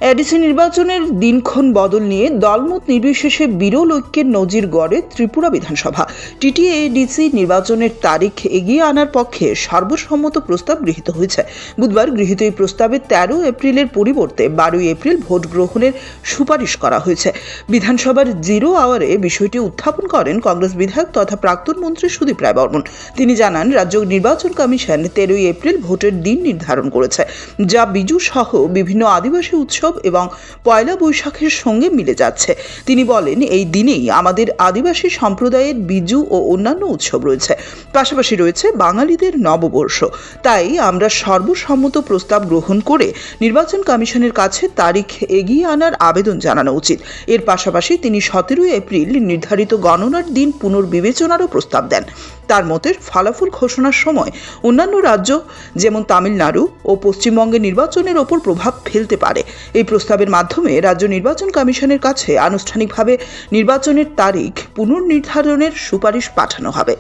ADC নির্বাচনের দিনক্ষণ বদল নিয়ে দলমত নির্বিশেষে বিরল ঐক্যের নজির গড়ে ত্রিপুরা বিধানসভা। টিটিএডিসি নির্বাচনের তারিখ এগিয়ে আনার পক্ষে সর্বসম্মত প্রস্তাব গৃহীত হয়েছে। বুধবার গৃহীত এই প্রস্তাবে 13 এপ্রিলের পরিবর্তে 12 এপ্রিল ভোট গ্রহণের সুপারিশ করা হয়েছে। বিধানসভার 0 আওয়ারে বিষয়টি উত্থাপন করেন কংগ্রেস বিধায়ক তথা প্রাক্তন মন্ত্রী সুদীপ রায় বর্মন। তিনি জানান, রাজ্য নির্বাচন কমিশন 13 এপ্রিল ভোটের দিন নির্ধারণ করেছে, যা বিজু সহ বিভিন্ন আদিবাসী উৎসব এবং পয়লা বৈশাখের সঙ্গে মিলে যাচ্ছে। তিনি বলেন, এই দিনেই আমাদের আদিবাসী সম্প্রদায়ের বিজু ও অন্যান্য উৎসব রয়েছে, পাশাপাশি রয়েছে বাঙালিদের নববর্ষ। তাই আমরা সর্বসম্মত প্রস্তাব গ্রহণ করে নির্বাচন কমিশনের কাছে তারিখ এগিয়ে আনার আবেদন জানানো উচিত। এর পাশাপাশি তিনি 17 এপ্রিল নির্ধারিত গণনার দিন পুনর্বিবেচনারও প্রস্তাব দেন। তার মতে, ফলাফল ঘোষণার সময় অন্যান্য রাজ্য যেমন তামিলনাড়ু ও পশ্চিমবঙ্গের নির্বাচনের ওপর প্রভাব ফেলতে পারে। এই প্রস্তাবের মাধ্যমে রাজ্য নির্বাচন কমিশনের কাছে আনুষ্ঠানিকভাবে নির্বাচনের তারিখ পুনর্নির্ধারণের সুপারিশ পাঠানো হবে।